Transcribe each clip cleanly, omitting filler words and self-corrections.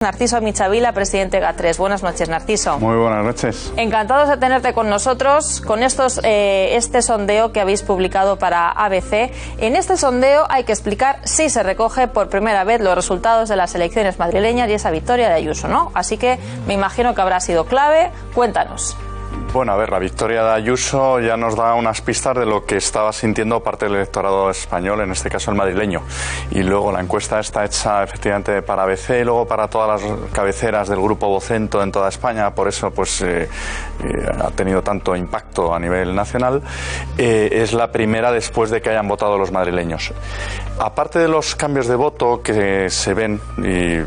Narciso Michavila, presidente GAT3. Buenas noches, Narciso. Muy buenas noches. Encantados de tenerte con nosotros con este sondeo que habéis publicado para ABC. En este sondeo hay que explicar si se recoge por primera vez los resultados de las elecciones madrileñas y esa victoria de Ayuso, ¿no? Así que me imagino que habrá sido clave. Cuéntanos. Bueno, a ver, la victoria de Ayuso ya nos da unas pistas de lo que estaba sintiendo parte del electorado español, en este caso el madrileño. Y luego la encuesta está hecha efectivamente para ABC y luego para todas las cabeceras del grupo Vocento en toda España, por eso pues ha tenido tanto impacto a nivel nacional. Es la primera después de que hayan votado los madrileños. Aparte de los cambios de voto que se ven y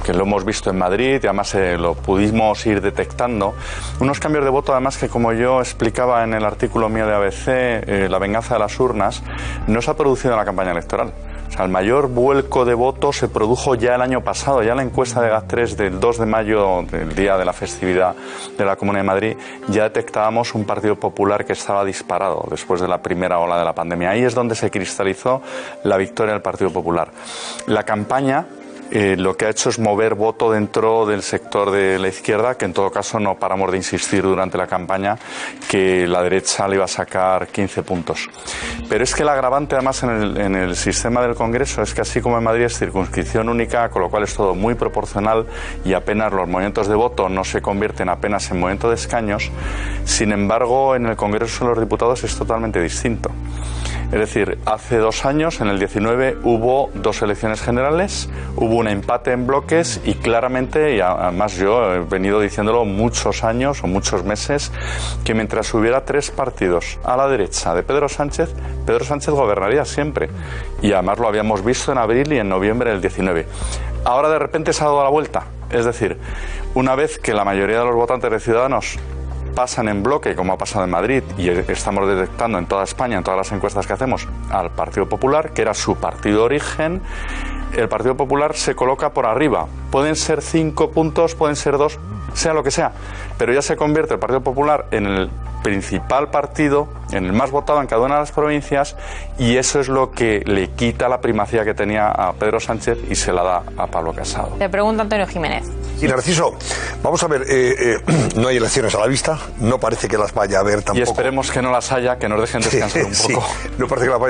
que lo hemos visto en Madrid y además lo pudimos ir detectando, unos cambios de voto además que, como yo explicaba en el artículo mío de ABC, la venganza de las urnas, no se ha producido en la campaña electoral. O sea, el mayor vuelco de votos se produjo ya el año pasado, ya en la encuesta de GAT3 del 2 de mayo, del día de la festividad de la Comunidad de Madrid, ya detectábamos un Partido Popular que estaba disparado después de la primera ola de la pandemia. Ahí es donde se cristalizó la victoria del Partido Popular. La campaña lo que ha hecho es mover voto dentro del sector de la izquierda, que en todo caso no paramos de insistir durante la campaña que la derecha le iba a sacar 15 puntos. Pero es que el agravante además en el sistema del Congreso es que, así como en Madrid es circunscripción única, con lo cual es todo muy proporcional y apenas los movimientos de voto no se convierten apenas en movimiento de escaños. Sin embargo, en el Congreso de los Diputados es totalmente distinto. Es decir, hace 2 años, en el 19, hubo 2 elecciones generales, hubo un empate en bloques y claramente, y además yo he venido diciéndolo muchos años o muchos meses, que mientras hubiera 3 partidos a la derecha de Pedro Sánchez gobernaría siempre. Y además lo habíamos visto en abril y en noviembre del 19. Ahora de repente se ha dado la vuelta. Es decir, una vez que la mayoría de los votantes de Ciudadanos pasan en bloque, como ha pasado en Madrid, y estamos detectando en toda España, en todas las encuestas que hacemos, al Partido Popular, que era su partido de origen, el Partido Popular se coloca por arriba. Pueden ser 5 puntos, pueden ser 2, sea lo que sea, pero ya se convierte el Partido Popular en el principal partido, en el más votado en cada una de las provincias, y eso es lo que le quita la primacía que tenía a Pedro Sánchez y se la da a Pablo Casado. Te pregunta Antonio Jiménez. Y Narciso, vamos a ver, no hay elecciones a la vista, no parece que las vaya a haber tampoco. Y esperemos que no las haya, que nos dejen descansar un poco. Sí, no parece que las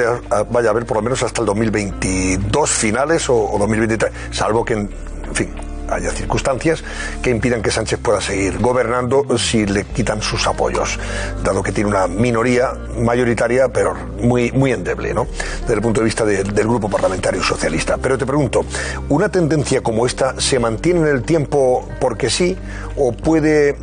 vaya a haber por lo menos hasta el 2022 finales o 2023, salvo que, en fin, haya circunstancias que impidan que Sánchez pueda seguir gobernando si le quitan sus apoyos, dado que tiene una minoría mayoritaria, pero muy, muy endeble, ¿no?, desde el punto de vista del grupo parlamentario socialista. Pero te pregunto, ¿una tendencia como esta se mantiene en el tiempo porque sí, o puede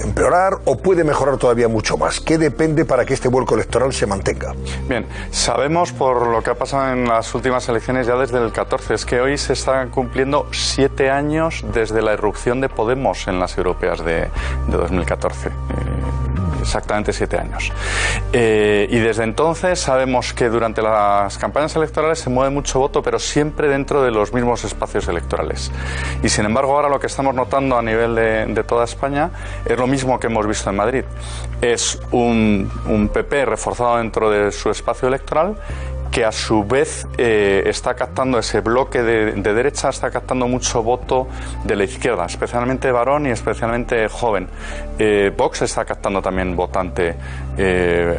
empeorar o puede mejorar todavía mucho más? ¿Qué depende para que este vuelco electoral se mantenga? Bien, sabemos por lo que ha pasado en las últimas elecciones ya desde el 14, es que hoy se están cumpliendo 7 años desde la irrupción de Podemos en las europeas de 2014. Exactamente 7 años. Y desde entonces sabemos que durante las campañas electorales se mueve mucho voto, pero siempre dentro de los mismos espacios electorales. Y sin embargo, ahora lo que estamos notando a nivel de toda España es lo mismo que hemos visto en Madrid. Es un PP reforzado dentro de su espacio electoral, que a su vez está captando ese bloque de derecha, está captando mucho voto de la izquierda, especialmente varón y especialmente joven. Vox está captando también votante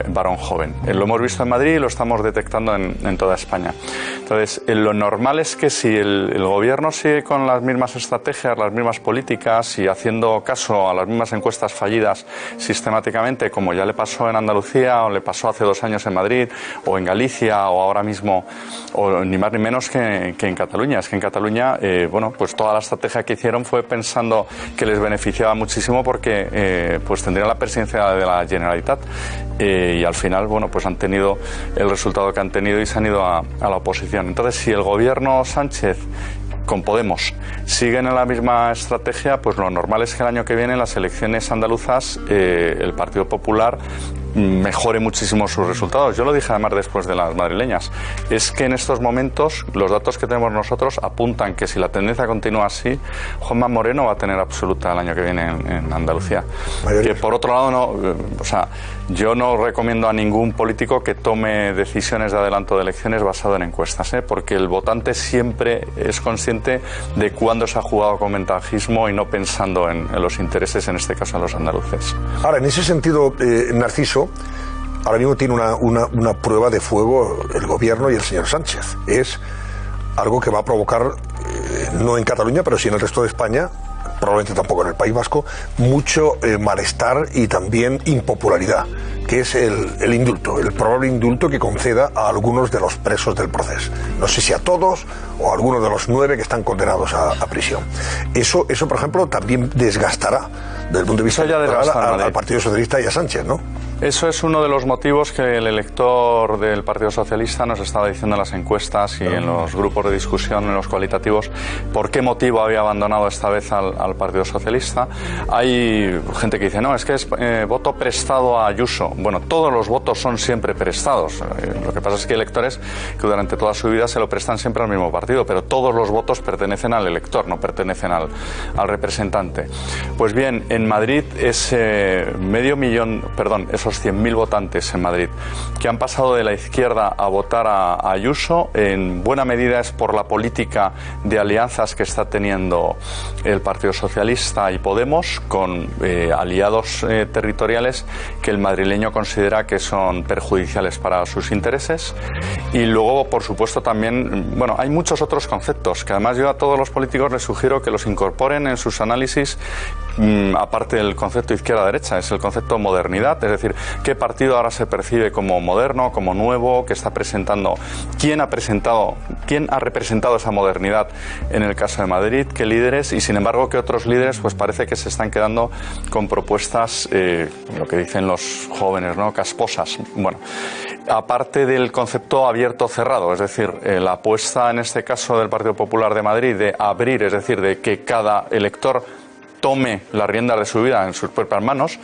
varón joven. Lo hemos visto en Madrid y lo estamos detectando en toda España. Entonces, lo normal es que si el gobierno sigue con las mismas estrategias, las mismas políticas y haciendo caso a las mismas encuestas fallidas sistemáticamente, como ya le pasó en Andalucía o le pasó hace 2 años en Madrid o en Galicia o ahora mismo, o ni más ni menos que en Cataluña. Es que en Cataluña, bueno, pues toda la estrategia que hicieron fue pensando que les beneficiaba muchísimo porque pues tendrían la presidencia de la Generalitat y al final, bueno, pues han tenido el resultado que han tenido y se han ido a la oposición. Entonces, si el gobierno Sánchez con Podemos siguen en la misma estrategia, pues lo normal es que el año que viene en las elecciones andaluzas el Partido Popular mejore muchísimo sus resultados. Yo lo dije además después de las madrileñas. Es que en estos momentos los datos que tenemos nosotros apuntan que si la tendencia continúa así, Juanma Moreno va a tener absoluta el año que viene en Andalucía. Que por otro lado, yo no recomiendo a ningún político que tome decisiones de adelanto de elecciones basado en encuestas, porque el votante siempre es consciente de cuándo se ha jugado con ventajismo y no pensando en los intereses, en este caso, de los andaluces. Ahora, en ese sentido, Narciso, ahora mismo tiene una prueba de fuego el gobierno y el señor Sánchez. Es algo que va a provocar, no en Cataluña, pero sí en el resto de España, probablemente tampoco en el País Vasco, mucho malestar y también impopularidad, que es el indulto, el probable indulto que conceda a algunos de los presos del proceso. No sé si a todos o a algunos de los 9 que están condenados a prisión. Eso, por ejemplo, también desgastará, desde el punto de vista al Partido Socialista y a Sánchez, ¿no? Eso es uno de los motivos que el elector del Partido Socialista nos estaba diciendo en las encuestas y en los grupos de discusión, en los cualitativos, por qué motivo había abandonado esta vez al Partido Socialista. Hay gente que dice, no, es que es voto prestado a Ayuso. Bueno, todos los votos son siempre prestados. Lo que pasa es que hay electores que durante toda su vida se lo prestan siempre al mismo partido, pero todos los votos pertenecen al elector, no pertenecen al representante. Pues bien, en Madrid esos 100.000 votantes en Madrid que han pasado de la izquierda a votar a Ayuso, en buena medida es por la política de alianzas que está teniendo el Partido Socialista y Podemos con aliados territoriales que el madrileño considera que son perjudiciales para sus intereses. Y luego, por supuesto, también, hay muchos otros conceptos que además yo a todos los políticos les sugiero que los incorporen en sus análisis, aparte del concepto izquierda-derecha, es el concepto modernidad, es decir, qué partido ahora se percibe como moderno, como nuevo, que está presentando, quién ha representado esa modernidad en el caso de Madrid, qué líderes, y sin embargo qué otros líderes pues parece que se están quedando con propuestas, lo que dicen los jóvenes, ¿no?, casposas. Bueno, aparte del concepto abierto-cerrado, es decir, la apuesta en este caso del Partido Popular de Madrid de abrir, es decir, de que cada elector tome las riendas de su vida en sus propias manos,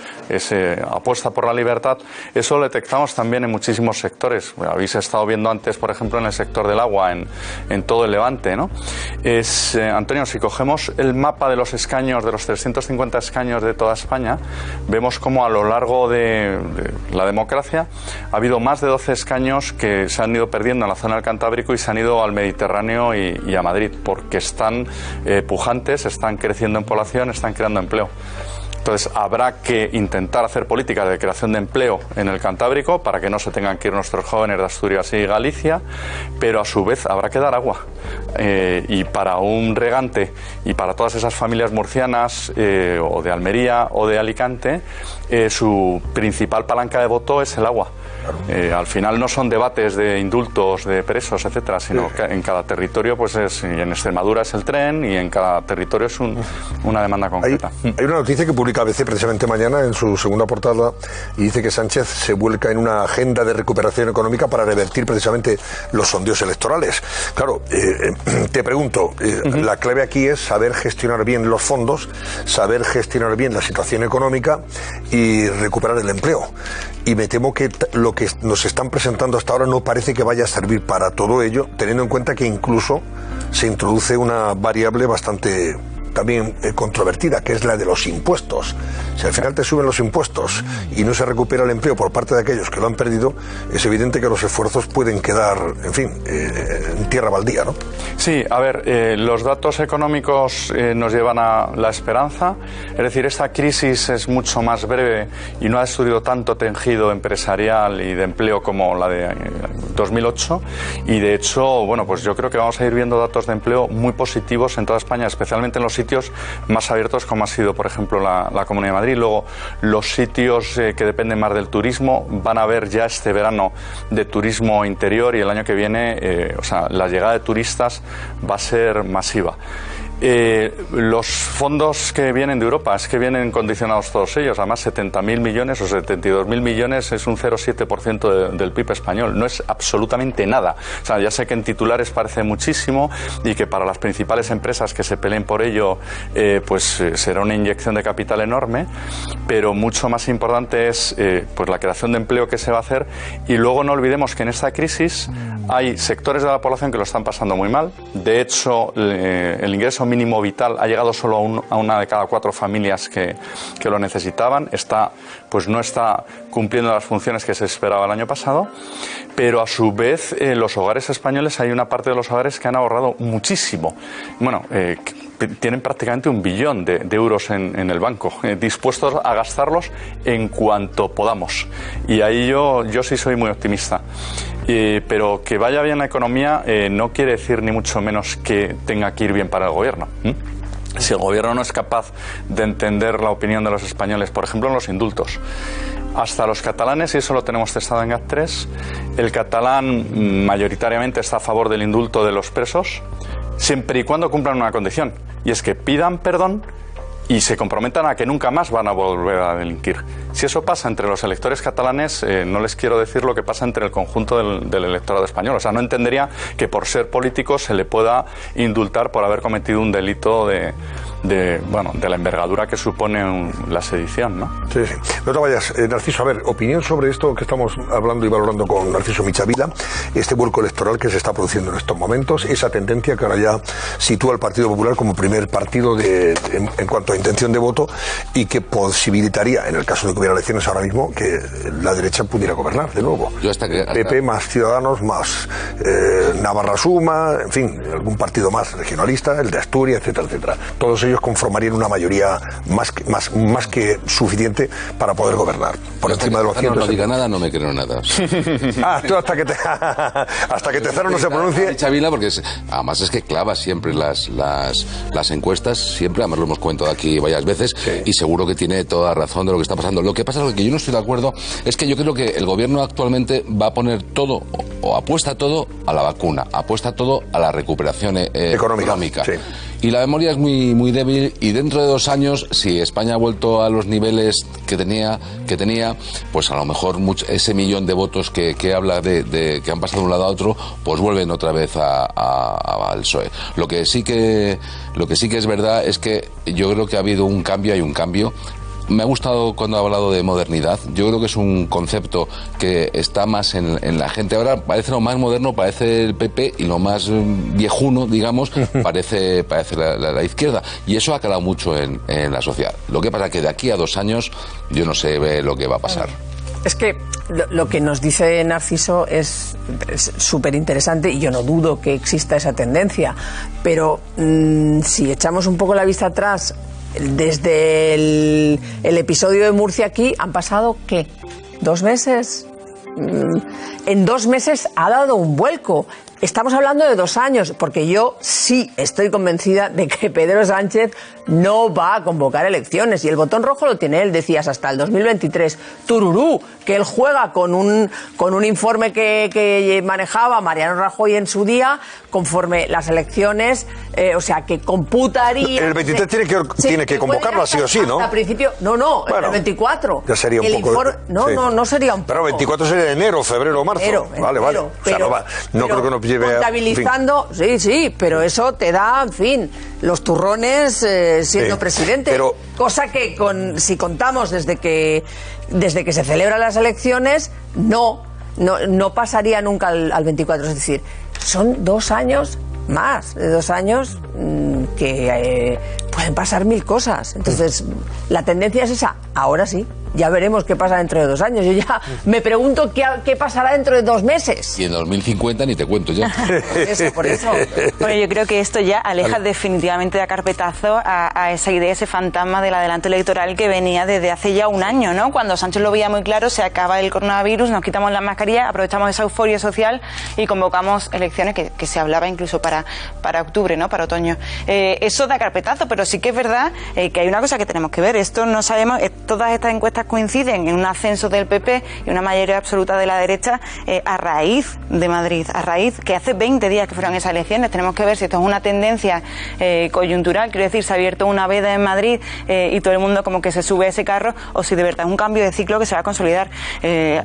apuesta por la libertad, eso lo detectamos también en muchísimos sectores. Habéis estado viendo antes, por ejemplo, en el sector del agua, en todo el Levante, ¿no? Antonio, si cogemos el mapa de los escaños, de los 350 escaños de toda España, vemos como a lo largo de la democracia ha habido más de 12 escaños que se han ido perdiendo en la zona del Cantábrico y se han ido al Mediterráneo y a Madrid, porque están pujantes, están creciendo en población, están creando empleo. Entonces habrá que intentar hacer políticas de creación de empleo en el Cantábrico para que no se tengan que ir nuestros jóvenes de Asturias y Galicia, pero a su vez habrá que dar agua. Y para un regante y para todas esas familias murcianas o de Almería o de Alicante, su principal palanca de voto es el agua. Al final no son debates de indultos de presos, etcétera, sino que en cada territorio, pues y en Extremadura es el tren y en cada territorio es una demanda concreta. Hay una noticia que publica ABC precisamente mañana en su segunda portada y dice que Sánchez se vuelca en una agenda de recuperación económica para revertir precisamente los sondeos electorales. Claro, te pregunto, la clave aquí es saber gestionar bien los fondos, saber gestionar bien la situación económica y recuperar el empleo. Y me temo que lo que nos están presentando hasta ahora no parece que vaya a servir para todo ello, teniendo en cuenta que incluso se introduce una variable bastante también controvertida, que es la de los impuestos. Si al final te suben los impuestos y no se recupera el empleo por parte de aquellos que lo han perdido, es evidente que los esfuerzos pueden quedar, en fin, en tierra baldía, ¿no? Sí, a ver, los datos económicos nos llevan a la esperanza, es decir, esta crisis es mucho más breve y no ha destruido tanto tejido empresarial y de empleo como la de 2008, y de hecho, pues yo creo que vamos a ir viendo datos de empleo muy positivos en toda España, especialmente en los sitios más abiertos como ha sido, por ejemplo, la Comunidad de Madrid. Luego, los sitios que dependen más del turismo van a ver ya este verano de turismo interior, y el año que viene, la llegada de turistas va a ser masiva. Los fondos que vienen de Europa, es que vienen condicionados todos ellos, además 70.000 millones o 72.000 millones es un 0,7% del PIB español, no es absolutamente nada. O sea, ya sé que en titulares parece muchísimo y que para las principales empresas que se peleen por ello será una inyección de capital enorme, pero mucho más importante es pues la creación de empleo que se va a hacer. Y luego no olvidemos que en esta crisis hay sectores de la población que lo están pasando muy mal. De hecho, el ingreso mínimo vital ha llegado solo a una de cada 4 familias que lo necesitaban. No está cumpliendo las funciones que se esperaba el año pasado, pero a su vez los hogares españoles, hay una parte de los hogares que han ahorrado muchísimo. Bueno, tienen prácticamente 1 billón de euros en el banco, dispuestos a gastarlos en cuanto podamos. Y ahí yo sí soy muy optimista. Pero que vaya bien la economía no quiere decir ni mucho menos que tenga que ir bien para el gobierno. Si el gobierno no es capaz de entender la opinión de los españoles, por ejemplo en los indultos, hasta los catalanes, y eso lo tenemos testado en GAT3, el catalán mayoritariamente está a favor del indulto de los presos, siempre y cuando cumplan una condición, y es que pidan perdón y se comprometan a que nunca más van a volver a delinquir. Si eso pasa entre los electores catalanes, no les quiero decir lo que pasa entre el conjunto del electorado español. O sea, no entendería que por ser político se le pueda indultar por haber cometido un delito de la envergadura que supone la sedición, ¿no? Sí, sí. No te vayas, Narciso, a ver, opinión sobre esto que estamos hablando y valorando con Narciso Michavila, este vuelco electoral que se está produciendo en estos momentos, esa tendencia que ahora ya sitúa al Partido Popular como primer partido en cuanto a intención de voto, y que posibilitaría, en el caso de que hubiera elecciones ahora mismo, que la derecha pudiera gobernar de nuevo. PP más Ciudadanos más Navarra Suma, en fin, algún partido más regionalista, el de Asturias, etcétera, etcétera. Todos ellos conformarían una mayoría más que suficiente para poder gobernar. Por encima de los 100. No diga nada, no me creo nada. Tú hasta que Tezano no se pronuncie. Chavila, porque además es que clava siempre las encuestas, siempre, además lo hemos comentado aquí varias veces, sí. Y seguro que tiene toda razón de lo que está pasando. Lo que pasa, lo que yo no estoy de acuerdo, es que yo creo que el gobierno actualmente va a poner todo, o apuesta todo a la vacuna, apuesta todo a la recuperación económica. Sí. Y la memoria es muy, muy débil, y dentro de 2 años, si España ha vuelto a los niveles que tenía, pues a lo mejor ese millón de votos que habla de que han pasado de un lado a otro, pues vuelven otra vez al PSOE. Lo que sí que es verdad es que yo creo que ha habido un cambio, hay un cambio. Me ha gustado cuando ha hablado de modernidad. Yo creo que es un concepto que está más en la gente. Ahora parece lo más moderno, parece el PP, y lo más viejuno, digamos, parece la izquierda. Y eso ha calado mucho en la sociedad. Lo que pasa es que de aquí a 2 años yo no sé lo que va a pasar. Es que lo que nos dice Narciso es súper interesante, y yo no dudo que exista esa tendencia. Pero si echamos un poco la vista atrás, desde el episodio de Murcia aquí, han pasado, ¿qué? 2 meses. En 2 meses ha dado un vuelco. Estamos hablando de 2 años, porque yo sí estoy convencida de que Pedro Sánchez no va a convocar elecciones, y el botón rojo lo tiene él, decías, hasta el 2023. Tururú, que él juega con un informe que manejaba Mariano Rajoy en su día, conforme las elecciones, o sea, que computaría... El 23 tiene que convocarlo así o sí, ¿no? Al principio, bueno, el 24. Ya sería un poco... No sería un poco. Pero 24 sería enero, febrero, marzo. Vale. O sea, no creo que nos lleve contabilizando, sí, pero eso te da, en fin, los turrones siendo presidente. Pero, cosa que si contamos desde que se celebran las elecciones, no pasaría nunca al 24. Es decir, son 2 años más, de 2 años que pueden pasar 1000 cosas. Entonces, la tendencia es esa. Ahora sí. Ya veremos qué pasa dentro de 2 años. Yo ya me pregunto qué pasará dentro de 2 meses. Y en 2050 ni te cuento ya. Por eso. Bueno, yo creo que esto ya aleja definitivamente de carpetazo a esa idea, ese fantasma del adelanto electoral que venía desde hace ya 1 año, ¿no? Cuando Sánchez lo veía muy claro, se acaba el coronavirus, nos quitamos las mascarillas, aprovechamos esa euforia social y convocamos elecciones que se hablaba incluso para octubre, ¿no? Para otoño. Eso da carpetazo, pero sí que es verdad que hay una cosa que tenemos que ver. Esto no sabemos, todas estas encuestas coinciden en un ascenso del PP y una mayoría absoluta de la derecha a raíz de Madrid, a raíz que hace 20 días que fueron esas elecciones. Tenemos que ver si esto es una tendencia coyuntural, quiero decir, se ha abierto una veda en Madrid y todo el mundo como que se sube a ese carro, o si de verdad es un cambio de ciclo que se va a consolidar.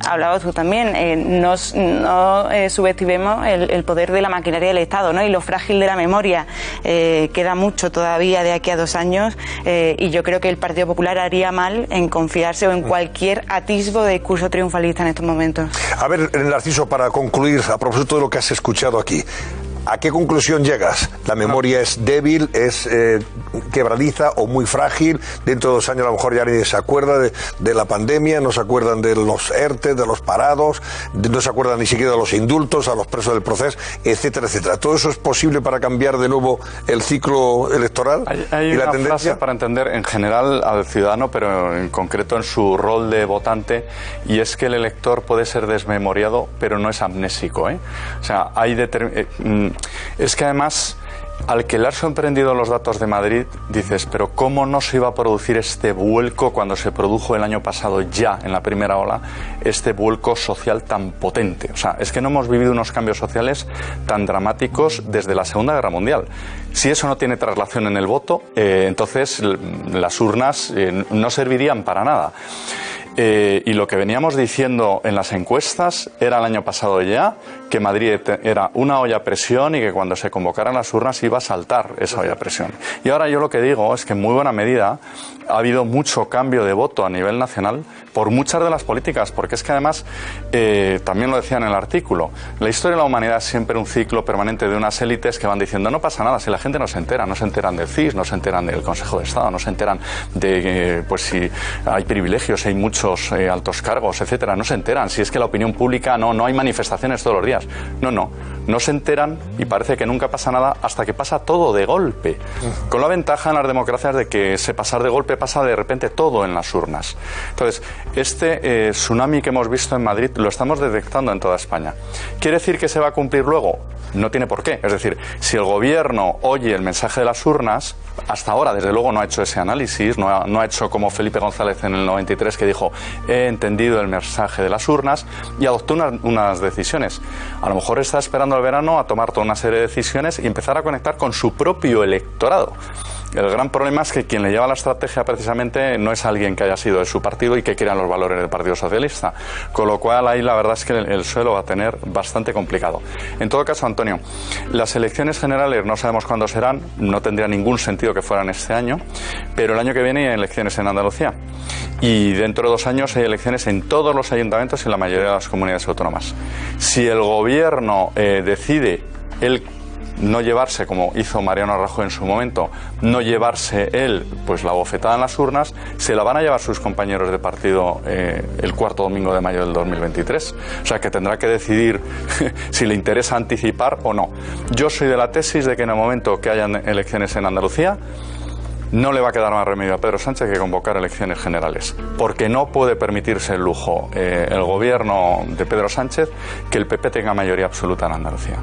Hablabas tú también, no subestimemos el poder de la maquinaria del Estado, ¿no? Y lo frágil de la memoria. Queda mucho todavía de aquí a 2 años y yo creo que el Partido Popular haría mal en confiarse o en cualquier atisbo de discurso triunfalista en estos momentos. A ver, Narciso, para concluir, a propósito de lo que has escuchado aquí, ¿a qué conclusión llegas? ¿La memoria es débil, es quebradiza o muy frágil? Dentro de 2 años a lo mejor ya nadie se acuerda de la pandemia, no se acuerdan de los ERTE, de los parados, no se acuerdan ni siquiera de los indultos a los presos del proceso, etcétera, etcétera. ¿Todo eso es posible para cambiar de nuevo el ciclo electoral hay y la una tendencia? frase para entender en general al ciudadano, pero en concreto en su rol de votante, y es que el elector puede ser desmemoriado, pero no es amnésico, ¿eh? O sea, es que además, al que le has sorprendido los datos de Madrid, dices, pero ¿cómo no se iba a producir este vuelco cuando se produjo el año pasado ya en la primera ola, este vuelco social tan potente? O sea, es que no hemos vivido unos cambios sociales tan dramáticos desde la Segunda Guerra Mundial. Si eso no tiene traslación en el voto, entonces las urnas no servirían para nada. Y lo que veníamos diciendo en las encuestas era el año pasado ya que Madrid era una olla a presión y que cuando se convocaran las urnas iba a saltar esa olla a presión. Y ahora yo lo que digo es que en muy buena medida ha habido mucho cambio de voto a nivel nacional por muchas de las políticas, porque es que además, también lo decía en el artículo, la historia de la humanidad es siempre un ciclo permanente de unas élites que van diciendo no pasa nada, si la gente no se enteran del CIS, no se enteran del Consejo de Estado, no se enteran de pues si hay privilegios, si hay muchos altos cargos, etcétera, no se enteran, si es que la opinión pública no hay manifestaciones todos los días, no se enteran y parece que nunca pasa nada hasta que pasa todo de golpe, con la ventaja en las democracias de que ese pasar de golpe pasa de repente todo en las urnas. Entonces, este tsunami que hemos visto en Madrid lo estamos detectando en toda España. ¿Quiere decir que se va a cumplir luego? No tiene por qué. Es decir, si el gobierno oye el mensaje de las urnas, hasta ahora desde luego no ha hecho ese análisis, no ha hecho como Felipe González en el 93 que dijo he entendido el mensaje de las urnas y adoptó unas decisiones. A lo mejor está esperando el verano a tomar toda una serie de decisiones y empezar a conectar con su propio electorado. El gran problema es que quien le lleva la estrategia precisamente no es alguien que haya sido de su partido y que quiera los valores del Partido Socialista. Con lo cual ahí la verdad es que el suelo va a tener bastante complicado. En todo caso, Antonio, las elecciones generales no sabemos cuándo serán, no tendría ningún sentido que fueran este año, pero el año que viene hay elecciones en Andalucía. Y dentro de 2 años hay elecciones en todos los ayuntamientos y en la mayoría de las comunidades autónomas. Si el gobierno decide no llevarse, como hizo Mariano Rajoy en su momento, no llevarse él pues la bofetada en las urnas, se la van a llevar sus compañeros de partido el 4º domingo de mayo del 2023. O sea que tendrá que decidir si le interesa anticipar o no. Yo soy de la tesis de que en el momento que hayan elecciones en Andalucía no le va a quedar más remedio a Pedro Sánchez que convocar elecciones generales, porque no puede permitirse el lujo el gobierno de Pedro Sánchez que el PP tenga mayoría absoluta en Andalucía.